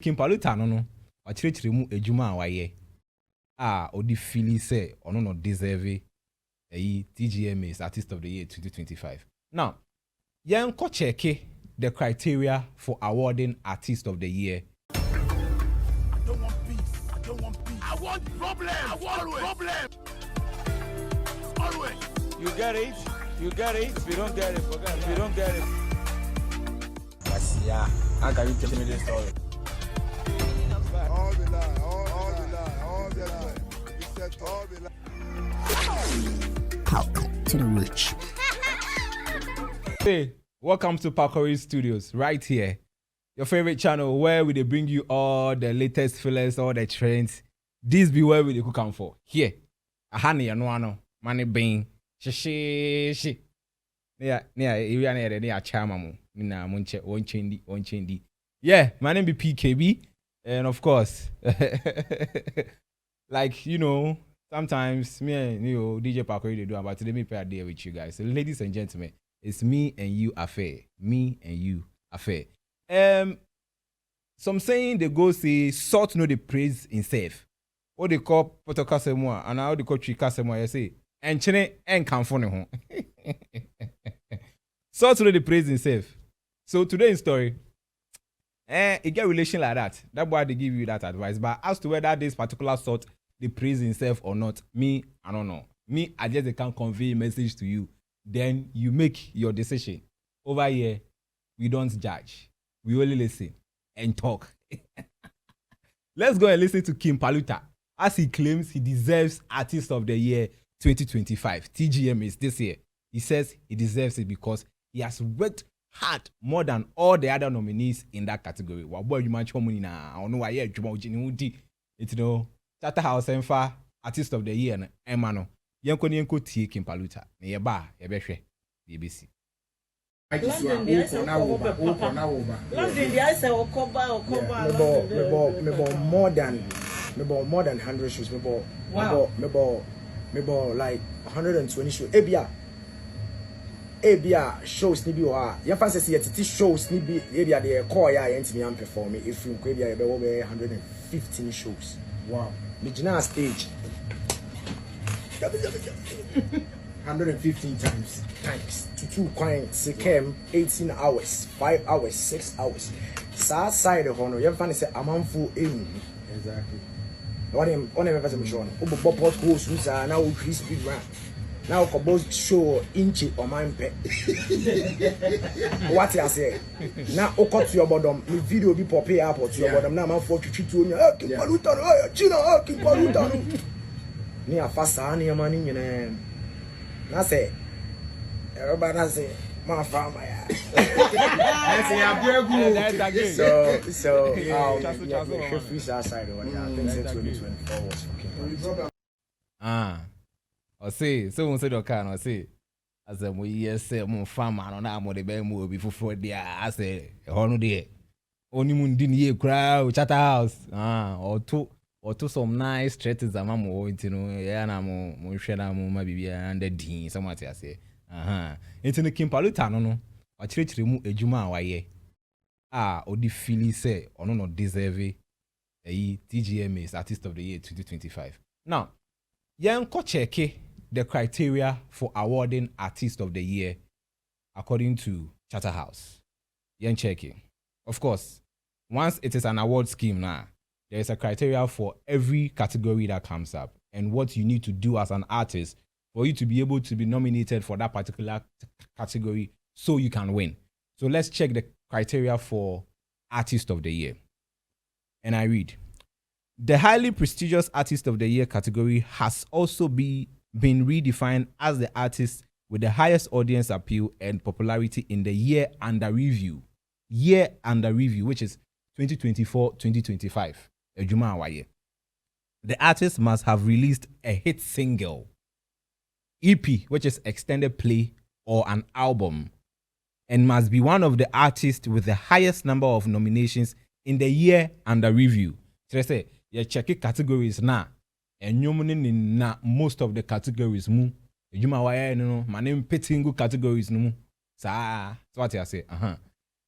Kim Paluta no wachirechire mu ejuma waye odi feel say ono no deserve TGMA Artist of the Year 2025. Now, yen ko check the criteria for awarding Artist of the Year. I don't want peace. I don't want peace. I want problem. I want problem. Always. You get it. You get it. If you don't get it, forget it. If you don't get it. Yes, yeah. How can you tell me this story? All the lie. All the lie. All the lie. You said all the lie. Power to the rich. Hey, welcome to Pakori Studios, right here. Your favorite channel where we bring you all the latest fillers, all the trends. This be where we could come for. Here. Ahani anuano. Money bing. She. Yeah, area near the chamamu. Mina munche, one chendi. Yeah, my name be PKB. And of course, like, you know, sometimes me and DJ Pakori they do, but today me play a day with you guys. So, ladies and gentlemen, it's me and you affair. Me and you affair. Some saying they go say salt no the praise in self. What they call potokasemwa and how they call trikasemwa, you say, and chene and kamfone ho. Salt no the praise in self. So today's story, it get relation like that. That's why they give you that advice. But as to whether this particular sort they praise himself or not, me, I don't know. Me, I just can't convey a message to you. Then you make your decision. Over here, we don't judge. We only listen and talk. Let's go and listen to Kim Paluta as he claims he deserves Artist of the Year 2025. TGMA is this year. He says he deserves it because he has worked hard more than all the other nominees in that category. Wabo you match money na ono wa ye adwuma ojini udi. It know Charterhouse Enfa Artist of the Year na emano. Yenko tie Kim Paluta. Ne ye ba ye behwe BBC. London the ice more than 100 shows. Me like 120 shows. Ebia shows ni bi wa ya fancy yet shows ni bi area dey call ya ntimi am perform if you go area be 115 shows. Wow. Me gina stage 115 times to 2 coins sekem 18 hours 5 hours 6 hours sa side hono ya fancy say amanfo enu exactly what him ever say me show no obo port host usa na o Chris speed run. Now, Kobo's show inchi or mine pet. What I say? Now, cut to your bottom. The video be popping up to your bottom. Now, I'm for to treat you. Keep Paluta, China, keep Paluta. Near Fasa, near money, you know. I say, everybody say, my farmer. So, free outside. I think 2024 was fucking. I say, so we say the can. I say, as a we yes say, mo farmer no na mo de be mo obi fufu dia. I say, hono de. Oni mundi ni e kra Charterhouse. Or two some nice stretches amamo intino. Ya na mo hwe na mo ma bibia and din somewhat I say. Intino Kim Paluta no. Wachirechire mu ejuma waye. Odi feel say ono no deserve TGMA Artist of the Year 2025. Now, yen ko check the criteria for awarding Artist of the Year according to Charterhouse. Yen checking. Of course, once it is an award scheme now, there is a criteria for every category that comes up and what you need to do as an artist for you to be able to be nominated for that particular category so you can win. So let's check the criteria for Artist of the Year. And I read, the highly prestigious Artist of the Year category has also been redefined as the artist with the highest audience appeal and popularity in the year under review. Year under review, which is 2024-2025. The artist must have released a hit single, EP, which is extended play, or an album, and must be one of the artists with the highest number of nominations in the year under review. So I say, you check categories now, and you na most of the categories mu. You no, my name petting categories no. So what I say,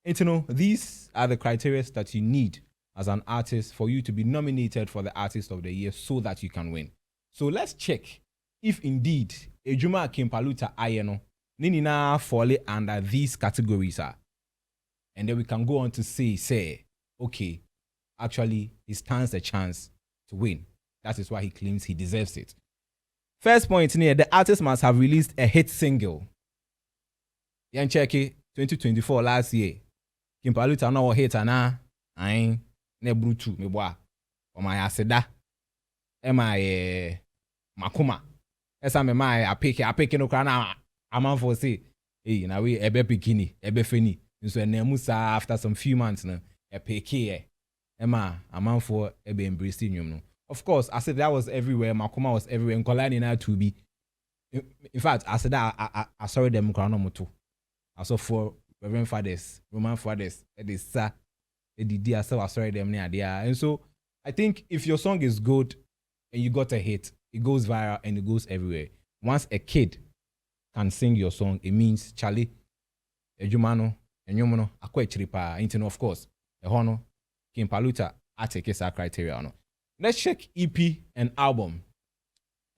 And these are the criteria that you need as an artist for you to be nominated for the Artist of the Year so that you can win. So let's check if indeed Ejuma King Paluta Ayeno Ninina fall under these categories are. And then we can go on to say, okay, actually, he stands a chance to win. That is why he claims he deserves it. First point here, the artist must have released a hit single. Yan check it, 2024 last year. King Paluta no hit ana. Ain ne brutu me boa. O my aseda. E my makuma. Esa me my apeke no kra na amanfo say, hey, na we ebe pikini, ebe feni. So nemusa after some few months no apeke Emma amanfo ebe embrace nyum no. Of course, I said that was everywhere. Makuma was everywhere. In Kolani na to be. In fact, I said that I saw them crown moto. I saw 4 Reverend Fathers, Roman Fathers, Edisa, Edidi, I saw them near there. And so I think if your song is good and you got a hit, it goes viral and it goes everywhere. Once a kid can sing your song, it means Charlie, Ejumano, and Yomono, Akwe Chiripa, Intino, of course, a hono, King Paluta, I take his criteria. No. Let's check EP and album.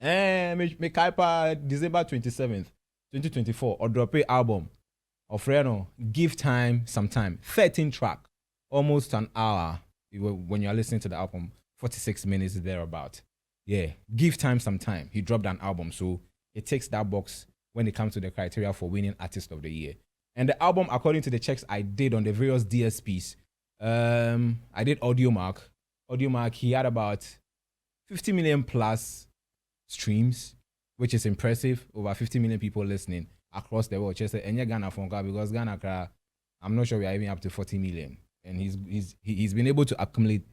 Make December 27th, 2024, or drop a album of Reno, Give Time Some Time, 13 track, almost an hour when you're listening to the album, 46 minutes thereabout. Yeah, Give Time Some Time. He dropped an album, so it takes that box when it comes to the criteria for winning Artist of the Year. And the album, according to the checks I did on the various DSPs, I did Audiomark. Audiomark, he had about 50 million plus streams, which is impressive. Over 50 million people listening across the world. Just and Ghana from Ghana, because Ghana, I'm not sure we are even up to 40 million, and he's been able to accumulate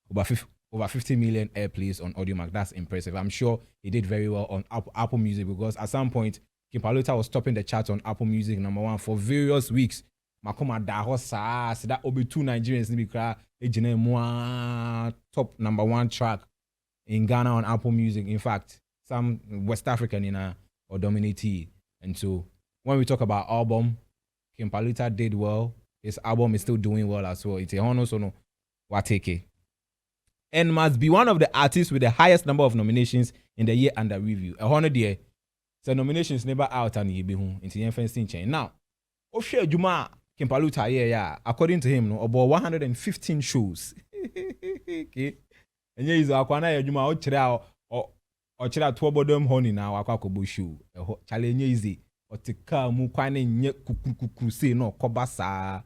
over 50 million airplays on Audiomark. That's impressive. I'm sure he did very well on Apple Music, because at some point King Paluta was topping the charts on Apple Music #1 for various weeks. Makoma daho sa that obi 2 Nigerians ni bikra ejine mo top #1 track in Ghana on Apple Music. In fact, some West African or dominate. And so when we talk about album, King Paluta did well. His album is still doing well as well. It's a honor, so no wateke. And must be one of the artists with the highest number of nominations in the year under review. A honor there. So nominations never out and you be home into the fencing chain. Now, Oshe Juma King Paluta, yeah, according to him, no, about 115 shows. Okay. And yeah, he's a Kwana Juma or chira to bodom honey now, a quacko shoe. A challenge easy. Or to come Mukwane kuku say no Kobasa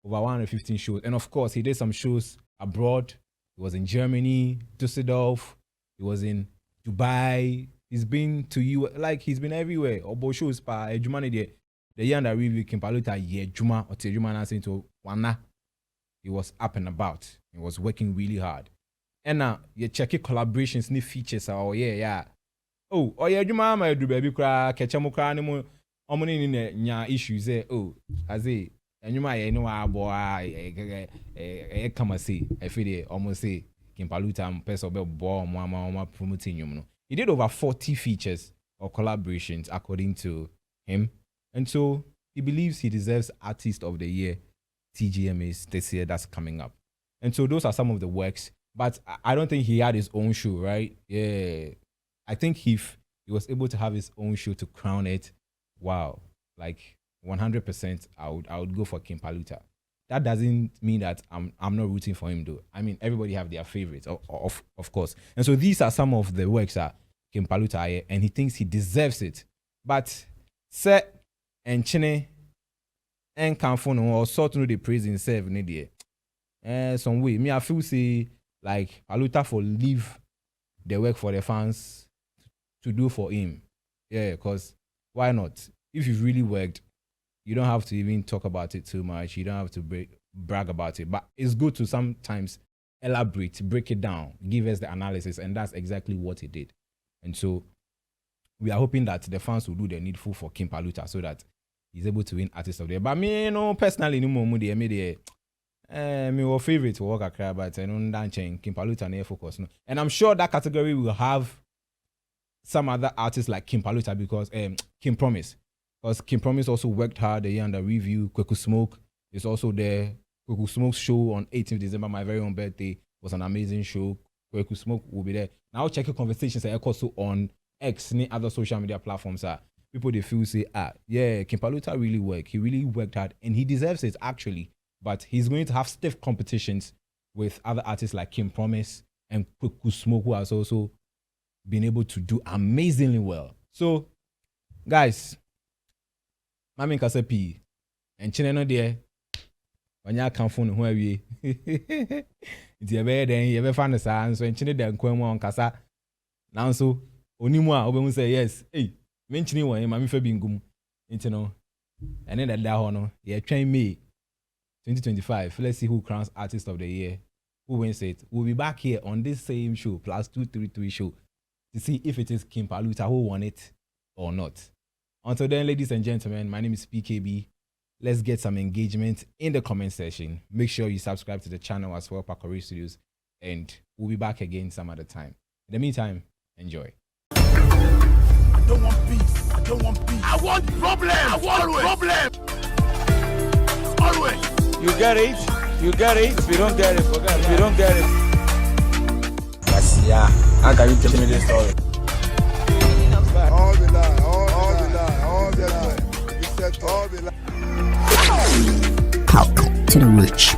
over 115 shows. And of course, he did some shows abroad. He was in Germany, Düsseldorf, he was in Dubai. He's been to you, like he's been everywhere. Obo shows pa Jumani the year under review King Paluta ye Juma or Juma na saying to Wana. He was up and about. He was working really hard. And now you check collaborations, new features. Oh yeah. Oh yeah, Juma ma do baby kra ketchamu kra ni mo omoni ni nya issues eh. Oh, aze Juma ye no abo come say I feel almost say King Paluta person be bo mo promoting you no. He did over 40 features or collaborations according to him. And so he believes he deserves Artist of the Year TGMAs this year that's coming up. And so those are some of the works. But I don't think he had his own show, right? Yeah. I think if he was able to have his own show to crown it, wow. Like 100% I would go for King Paluta. That doesn't mean that I'm not rooting for him though. I mean, everybody have their favorites, of course. And so these are some of the works that King Paluta, and he thinks he deserves it. But set and Chine and Kanfon or sort of the praise himself in there. Some way. Me, I feel say like Paluta for leave the work for the fans to do for him. Yeah, because why not? If you've really worked, you don't have to even talk about it too much. You don't have to brag about it. But it's good to sometimes elaborate, break it down, give us the analysis, and that's exactly what he did. And so we are hoping that the fans will do the needful for King Paluta so that he's able to win Artist of the Year. But me, personally, no more moody. My favorite to work at crab, but I don't dance King Paluta near focus. No, and I'm sure that category will have some other artists like King Paluta because King Promise. Because King Promise also worked hard the year under review. Kweku Smoke is also there. Kweku Smoke's show on 18th December, my very own birthday, was an amazing show. Kweku Smoke will be there. Now check your conversations also on X and other social media platforms. People they feel say, yeah, King Paluta really worked. He really worked hard and he deserves it actually. But he's going to have stiff competitions with other artists like Kim Promise and Kweku Smoke, who has also been able to do amazingly well. So, guys, Mami Kasepi and Chineno there. When you come from where we, it's a bed and you ever find the sign. So, in Chine, then come on Casa. Now, so Onimwa, Oben say yes. Hey, mentioning one, Mammy Fabingum, you and then that honor, yeah, train me 2025. Let's see who crowns Artist of the Year, who wins it. We'll be back here on this same show, plus 233 show, to see if it is King Paluta who won it or not. Until then, ladies and gentlemen, my name is PKB. Let's get some engagement in the comment section. Make sure you subscribe to the channel as well, Pakori Studios, and we'll be back again some other time. In the meantime, enjoy. I don't want peace. I don't want peace. I want problem. I want problem. Always. You get it? You get it? If you don't get it, forget it. If you don't get it. Yes, yeah. How can you tell me this story? All the lie, all the lie, all the lie. You said all the lie. Talk to the rich.